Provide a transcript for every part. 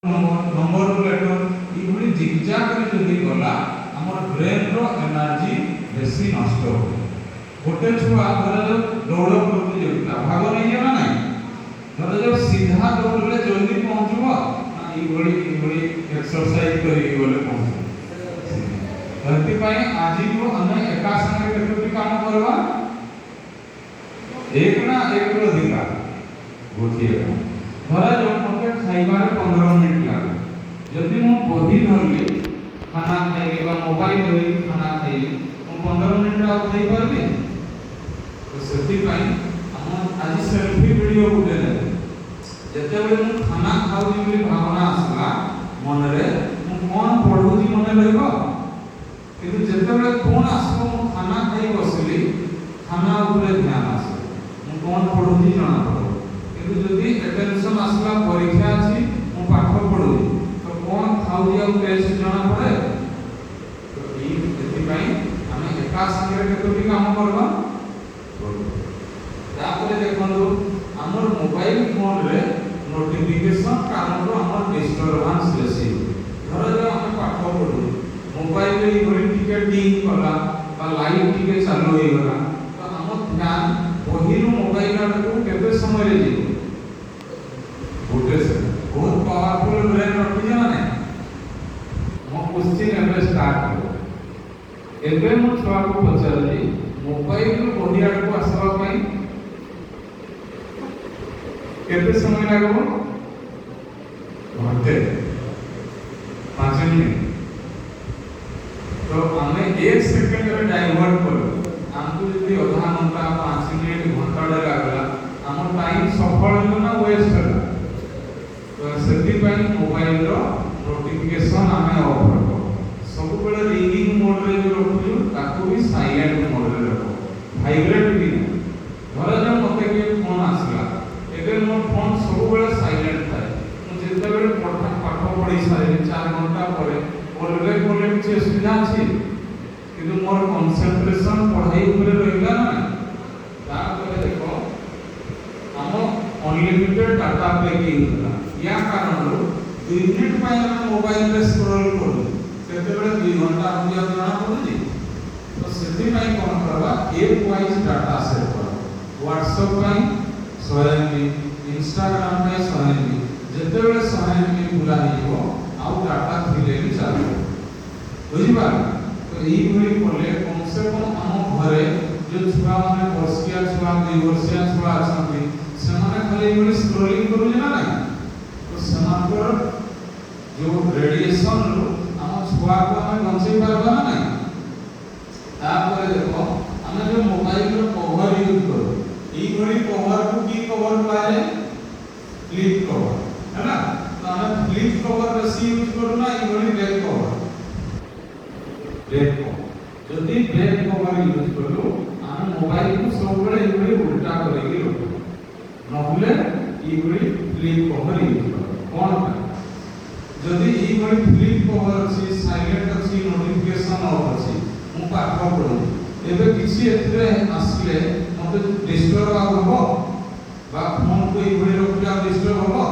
number letter इभली जिगजा करे जदी गला हमर ब्रेन रो एनर्जी बेसी नष्ट हो गोटे छुआ धर जो दौड़ प्रतियोगिता भाग नहीं जाना नहीं धर जो सीधा दौड़ले जल्दी पहुंचबो ना इभली एक्सरसाइज करी बोले पहुंच धरती पाए आज को हमें एका संगे केतोटी काम करवा एक ना एक रो अधिकार गोटिए धरा जो मते खाइबार 15 मिनिट लागे जदि मु बही धरली खाना खाइली बा मोबाइल धरली खाना खाइली मु 15 मिनिट आ खाइ परबी तो सेति पई हम आज सेल्फी वीडियो उठेले जते बेले मु खाना खाउली बोली भावना आसला मन रे मु कोन पढुजी मन रहबो किंतु जते बेले कोन आसबो मु खाना खाइ बसली खाना ऊपर ध्यान आसे मु कोन पढुजी जଣା पड़ो किंतु जदि अटेंशन आसला परीक्षा अछि मु पाठ पढु तो कोन खाउ या टेस्ट जଣା पड़े तो ई एति पई हमें एका संगे केतोटी काम करबा तापरे देखंदो हमर मोबाइल फोन रे नोटिफिकेशन कारण रो हमर डिस्टरबेंस बेसी धर जो हम पाठ पढु मोबाइल रे घड़ी टिके टिंग कला बा लाइट टिके चालू होई गला तो हम ध्यान बहिरु मोबाइल आडको केते समय रे जी गोटे से बहुत पावरफुल ब्रेन रखी जाने मो क्वेश्चन एबे स्टार्ट करो एबे मो छुआ को पचारली मोबाइल रो बही आडको आसबा पई केते समय लागबो घंटे 5 मिनिट तो हमें 1 सेकंड रे डाइवर्ट करो हमको यदि आधा घंटा 5 मिनिट घंटा डे लागला हमर टाइम सफल हो ना वेस्ट होला तो सेति पई मोबाइल रो नोटिफिकेशन हमें ऑफ रखो सब बेले रिंगिंग मोड रे जो रखु ताको भी साइलेंट मोड रे रखो वाइब्रेट भी धर जो मते के फोन आसला एबे मोर फोन सब बेले साइलेंट थाए मु जेते बेले पाठ पढी सारे 4 घंटा परे बोलबे कोले କିଛି ଅସୁବିଧା ଅଛି କିନ୍ତୁ मोर कंसंट्रेशन पढ़ाई ऊपर रहला ना तापर देखो हम अनलिमिटेड डाटा पैकिंग होला या कारण 2 मिनिट पय हम मोबाइल रे स्क्रॉल करू सेते बेले 2 घंटा हम या जाना पड़ुजी तो सेति पय कोन करबा एक वाइज डाटा सेट कर WhatsApp पय 100 MB Instagram पय 100 MB जेते बेले 100 MB पूरा हियो आउ डाटा थिले भी चालू बुझिबा तो ई भली कोले कम से कम हम घरे जो छुआ माने वर्षिया छुआ 2 वर्षिया छुआ अछंती से माने खाली भली स्क्रॉलिंग करू ना ना तो समांतर जो रेडिएशन रो हम छुआ को हम बंचै पारबा ना नहीं तापर देखो हम जो मोबाइल रो कवर यूज करो ई भली कवर को की कवर पाए फ्लिप कवर है ना तो हम फ्लिप कवर बेसी यूज करू ना ई भली बैक कवर ब्रेक जदि ब्रेक कवर यूज करू हम मोबाइल को सब बेले इबे उल्टा करेगी लोग नहले इबे फ्लिप कवर यूज करू कोन जदि इबे फ्लिप कवर अछि साइलेंट अछि नोटिफिकेशन ऑफ अछि मु पाठ पढू एबे किछि एथरे आसले मते डिस्टर्ब होबो बा फोन को इबे रखला डिस्टर्ब होबो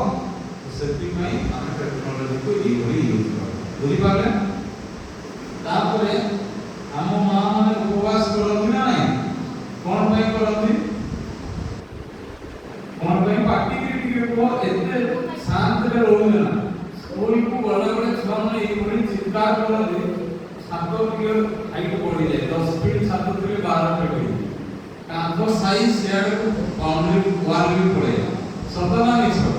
सेति पई हम टेक्नोलॉजी को इबे यूज करू बुझि पाले तापरे हम मां माने उपवास करथि ना नहीं कोन पई करथि कोन पई पार्टी के को एते शांत रे रहू ना स्कूल को बड़ा बड़ा छुआ माने ई बड़ी चिंता करथि छात्र के हाइट बढ़ी जाए 10 फीट छात्र के 12 feet Kanto size share boundary wall भी पड़े सतना नहीं छ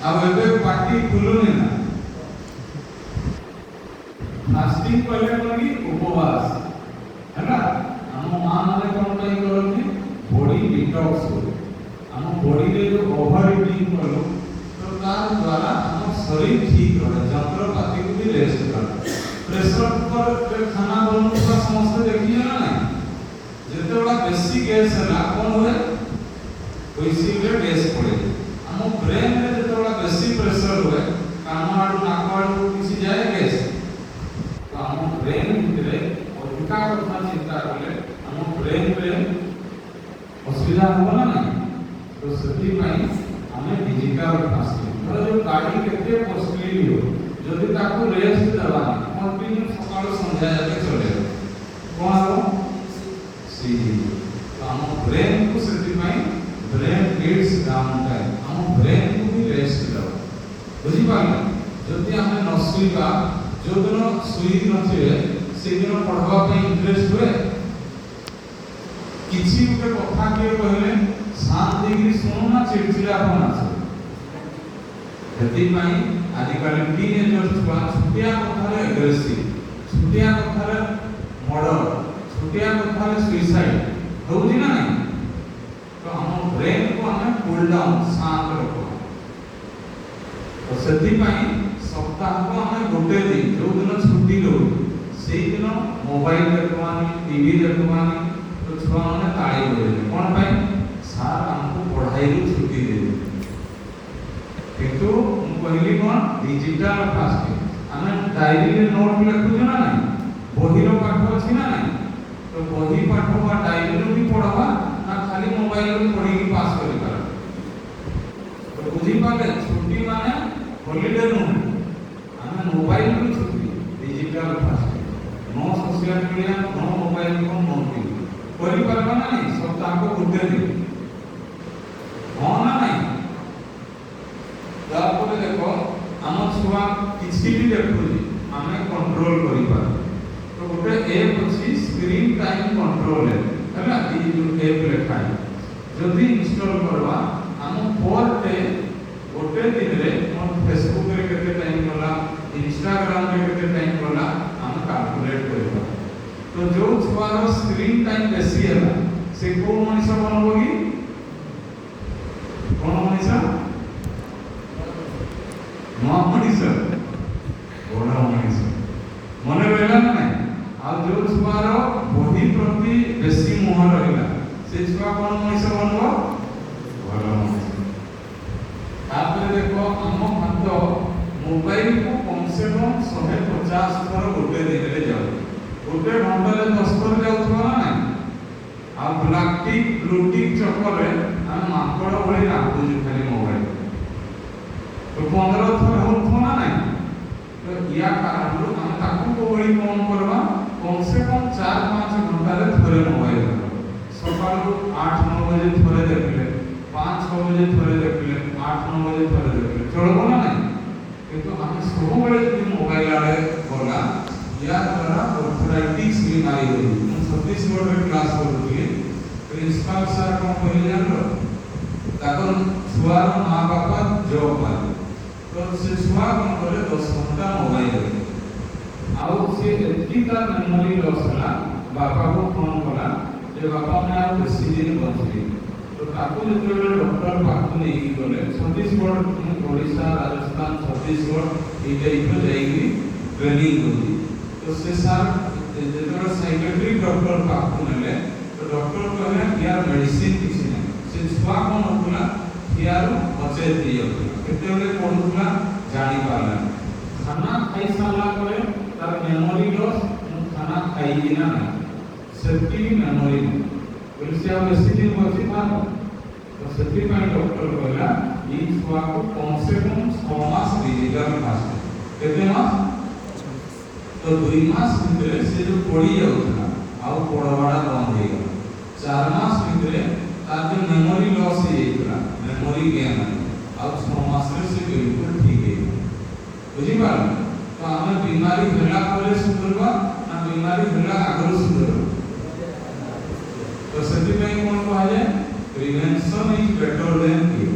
अब एबे पार्टी खुलुनी ना फास्टिंग पहले करी उपवास है ना हम मां माने कोन पई करथि बॉडी डिटॉक्स हो हम बॉडी रे जो ओवर ईटिंग करू तो तार द्वारा हम शरीर ठीक रहे यंत्रपाती को भी रेस्ट कर प्रेशर कुकर रे खाना बननु का समस्त देखिए ना जेते बड़ा बेसी गैस है कोन होए ओइसी रे गैस पड़े हम ब्रेन रे जेते बड़ा बेसी प्रेशर होए कान आडू नाक आडू किसी जाए गैस हम ब्रेन भितरे अधिका कथा चिंता करले हम ब्रेन रे असुविधा हो ना नहीं तो सेति पई हमें डिजिटल फास्टिंग जो गाड़ी गाड़ी केते कॉस्टली हो जदि ताको रेस्ट देवानी कंटिन्यू सकाळ संध्या जाके चले कोन हो सी हम ब्रेन को सेति में ब्रेन नीड्स डाउन टाइम हम ब्रेन को भी रेस्ट दो बुझी पाले जदि हमें न सुईबा जो दिन सुई नथिए से दिन पढ़वा पे इंटरेस्ट हुए किछि गुटे कथा के कहले शांत देगी सुनना चिड़चिड़ापन आसे हेति पई आजिकल टीनेजर छुआ छुटिया कथारे एग्रेसिव छुटिया कथारे मर्डर छुटिया कथारे सुसाइड होउजी ना नहीं तो हम ब्रेन को हमें कूल डाउन शांत रखो तो सेति पई सप्ताह को हमें गोटे दिन जो दिन छुट्टी लो से दिन मोबाइल देखवानी टीवी देखवानी तो छुआ माने ताળી बोले कोन पई सार हमको पढ़ाई रो छुट्टी दे किंतु पहली कोन डिजिटल फास्टिंग हमें डायरी रे नोट लिखु ना नहीं बही रो पाठ अछि ना नहीं तो बही पाठ बा डायरी रो भी पढ़वा ना खाली मोबाइल रो पढ़ी के पास करि कर तो बुझी पाले छुट्टी माने हॉलिडे नो हमें मोबाइल रो छुट्टी digital fasting no social media no mobile को नो टीवी करि परबा ना नहीं सप्ताह को गुटे दिन हां ना नहीं तापर देखो हम छुआ किछि भी देखुजी हमें कंट्रोल करि पार तो गोटे ऐप अछि स्क्रीन टाइम कंट्रोल हैला ई जो ऐप लेखा है जदी इंस्टॉल करवा हम पर डे गोटे दिन रे हम फेसबुक रे केते टाइम गला इंस्टाग्राम रे केते टाइम गला हम कैलकुलेट करबा तो जो छुआ रो स्क्रीन टाइम बेसी हैला से को मनिष बनबोगी कोन मनिष मनिष बड़ा मनिष मने रहला ना आ जो छुआ रो बही प्रति बेसी मोह रहला से छुआ कोन मनिष बनबो बड़ा मनिष तापर देखो हम हाथ मोबाइल को कम से कम 150 थर गोटे दिन रे जाऊ गोटे घंटा रे 10 थर जाउथबा ना नहीं आ ब्लैक टिक ब्लू टिक चक्कर रे हम माकड़ भली लागू खाली मोबाइल तो 15 थर होथबा ना नहीं तो या कारण रो हम ताकू को भली कम करबा कम से कम 4-5 घंटा रे थरे मोबाइल सकाळ 8-9 बजे थरे देखले 5-6 बजे थरे देखले 8-9 बजे थरे देखले चलबो ना नहीं किंतु हम सब बेले जदि मोबाइल आड़े गला या द्वारा ऑर्थराइटिस बीमारी होई हम छत्तीसगढ़ रे क्लास करथि प्रिंसिपल सर को कहले जानो ताकर छुआर मां बापा जॉब पाले तो से छुआ कोन करे 10 घंटा मोबाइल रे आउ से एतकी का मेमोरी लॉस होला बापा को फोन कला जे बापा ने आ बेसी दिन बचली तो ताको जेते डॉक्टर पाखु नै गले छत्तीसगढ़ ओडिशा राजस्थान छत्तीसगढ़ ई जाइको जाइगी ट्रेनिंग होई तो से सर जेते साइकेट्रिक डॉक्टर पाखु नेले तो डॉक्टर कहले यार मेडिसिन किछि नै से छुआ कोन होतला यार बचे दियो केते बेले पढुतला जानि पाला खाना खाई साला करे तार मेमोरी लॉस खाना खाई ना सेफ्टी मेमोरी बोले से अब बेसी दिन बची पानो तो सेफ्टी में डॉक्टर कहला ई छुआ को कम से कम 6 मास डिजिटल फास्ट केते मास तो 2 मास भितरे से जो पड़ी जाउतला आउ पड़वाड़ा बंद हो गया 4 मास भितरे तार जो मेमोरी लॉस हो जाइतला मेमोरी गेन आउ 6 मास रे से बिल्कुल ठीक है बुझी पाल तो हमें बीमारी भेला परे सुधरबा ना बीमारी भेला आगरो सुधरबा तो सेति में कोन कहा जाय prevention is better than cure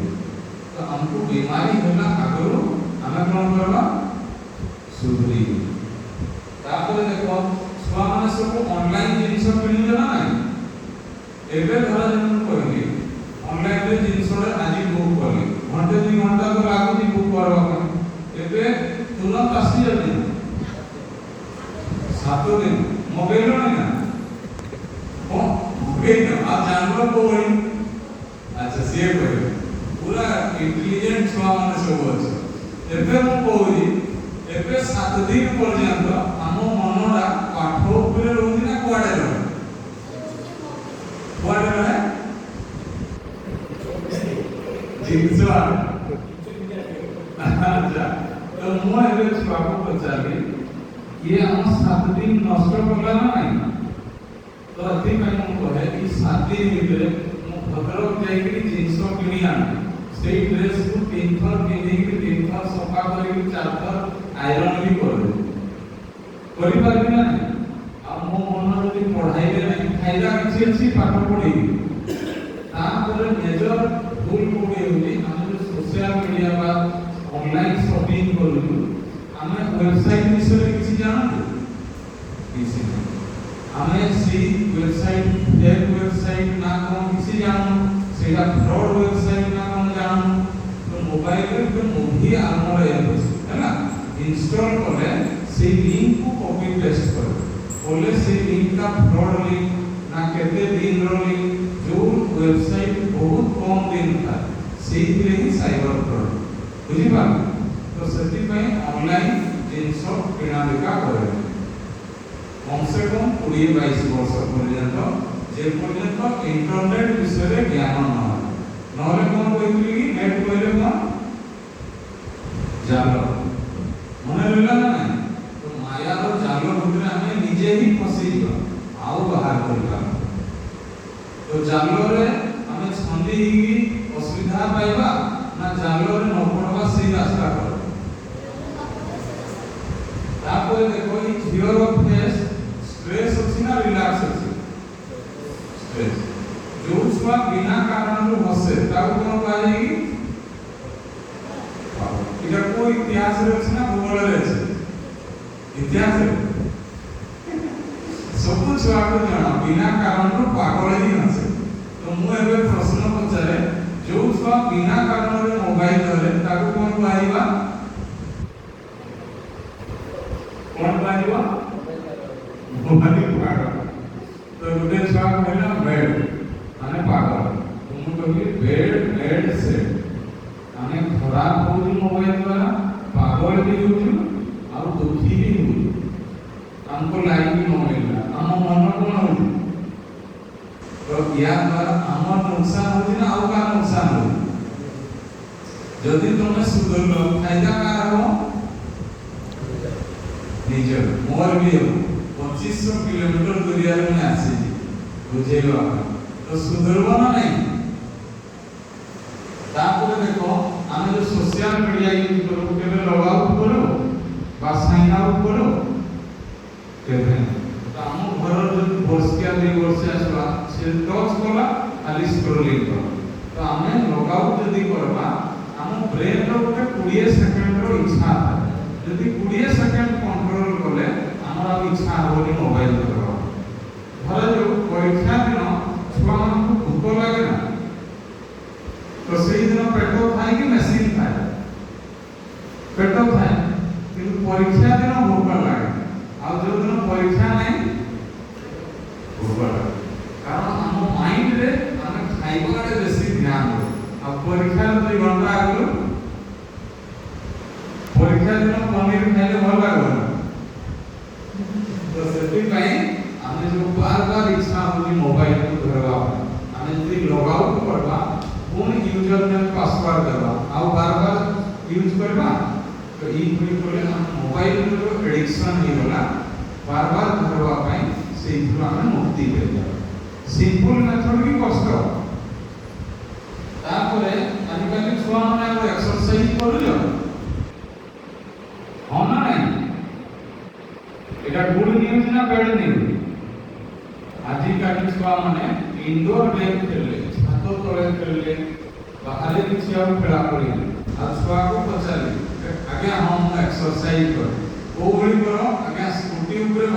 तो हमको बीमारी होला आगरो हमें कोन करबा सुधरी तापर देखो छुआ माने सब ऑनलाइन जिनिस किनि देना नाही एबे धरा जन कहली ऑनलाइन रे जिनिस रे आजि बुक करली घंटे 2 घंटा तो लागुची बुक करबा पे एबे तुरंत आसी जाती 7 दिन मोबाइल नहीं ना ओ मोबाइल आप जानवर को वही अच्छा से कहे पूरा इंटेलिजेंट छुआ माने सब अछि एबे मो कहली एबे 7 दिन पर्यंत हम मनोरा पाठ ऊपर रहउनी ना कुआडे रह कुआडे रह जिंसवा मजा तो मु एबे छुआको पचारि ये हम 7 दिन नष्ट करला ना नहीं तो अति ପାଇଁ ମୁଁ କହେ କି 7 दिन ଭିତରେ ମୁଁ ଭଦ୍ରକ ଯାଇକି ଜିନିଷ କିଣି ଆଣେ ସେଇ ଡ୍ରେସ କୁ 3 ଥର ପିନ୍ଧିକି 3 ଥର ସଫା କରିକି 4 ଥର ଆଇରନ୍ ବି କରେ କରିପାରିବି ନା नहीं ଆଉ ମୋ ମନ ଯଦି ପଢାଇଲେ ନାହିଁ फायदा କିଛି ଅଛି ପାଠ ପଢିବି ତାପରେ मेजर भूल कोडी होती हम जो सोशल मीडिया बा ऑनलाइन शॉपिंग करू हमें वेबसाइट विषय किसी जानते किसी हमें सी वेबसाइट फेक वेबसाइट ना कोन किसी जानू सेटा फ्रॉड वेबसाइट ना कोन जानू तो मोबाइल रे तो मूवी आमर ऐप है ना इंस्टॉल करे से लिंक को कॉपी पेस्ट करे बोले से लिंक का फ्रॉड लिंक ना केते दिन रो लिंक जो वेबसाइट बहुत कम दिन था सेही ही साइबर फ्रॉड बुझी पा तो सेति पई ऑनलाइन जिंस किना बिका करे कम से कम 20-22 वर्ष पर्यंत जे पर्यंत इंटरनेट विषय ज्ञान न नहले कोन कहली कि नेट कहले कोन जाल मने रहला ना तो माया रो जाल भीतर हमें निजे ही फसी जा आउ बाहर करला तो जाल रे हमें छंदी ही असुविधा पाइबा ना जाल रे न पड़वा से रास्ता कर तापर देखो ई फियर ऑफ फेस स्ट्रेस अछि ना रिलैक्स अछि स्ट्रेस जो छुआ बिना कारण रो हसे ताको कोन पाएगी इटा को इतिहास रे अछि ना भूगोल रे अछि इतिहास रे सब छुआ को जाना बिना कारण रो पागल ही हसे तो मु एबे प्रश्न पचारे जो छुआ बिना कारण रे मोबाइल धरे ताको कोन पाइबा मोबाइल पागल तो गुटे छुआ कहला बेड माने पागल तो मु कहली बेड से माने खराब हो मोबाइल द्वारा पागल भी हो और दुखी भी हो हमको लाइक भी न मिलला हम मन कोन हो तो या द्वारा हमर नुकसान हो ना और का नुकसान हो यदि तुमने सुधरलो फायदा का हो निजर मोर भी 2500 किलोमीटर दूरिया रे मैं आसी बुझेलो तो सुधरबो ना नहीं तापर देखो हम जो सोशल मीडिया यूज करो केबे लॉग आउट करो बा साइन आउट करो केबे तो हम घर जो वर्ष के 2 वर्ष आसला से टच कोला खाली स्क्रोलिंग करो तो हमें लॉग आउट यदि करबा हम ब्रेन रो 20 सेकंड रो इच्छा यदि 20 सेकंड कंट्रोल करले हमरा इच्छा होनी मोबाइल धरबा धर जो परीक्षा दिन छुआ मन को भूख लागे ना तो सही दिन पेट खाए कि मशीन खाए पेट खाए किंतु परीक्षा दिन भूख लागे आ जो दिन परीक्षा नहीं भूख लागे कारण हम माइंड रे हम खाइबा रे बेसी ध्यान दो अब परीक्षा 2 घंटा आगलो परीक्षा दिन पनीर खाइले भल लागो तो सेति पई हमें जो बार-बार इच्छा होनी मोबाइल को धरवा हमें यदि लॉग आउट करबा कोन यूजर नेम पासवर्ड देबा आ बार-बार यूज करबा तो ई पुरी कोले हम मोबाइल रो एडिक्शन ही होला बार-बार धरवा पई से हम मुक्ति पे जा सिंपल मेथड की कष्ट तापरे आजिकाली छुआ माने एक्सरसाइज करलो हाँ ना नहीं एटा गुड न्यूज ना बैड न्यूज आजिकाली छुआ माने इंडोर गेम खेलले छात तले खेलले बाहर किसी और खेला पड़ी आ छुआ को पचारि आगे हम एक्सरसाइज कर ओ बड़ी करो आगे स्कूटी ऊपर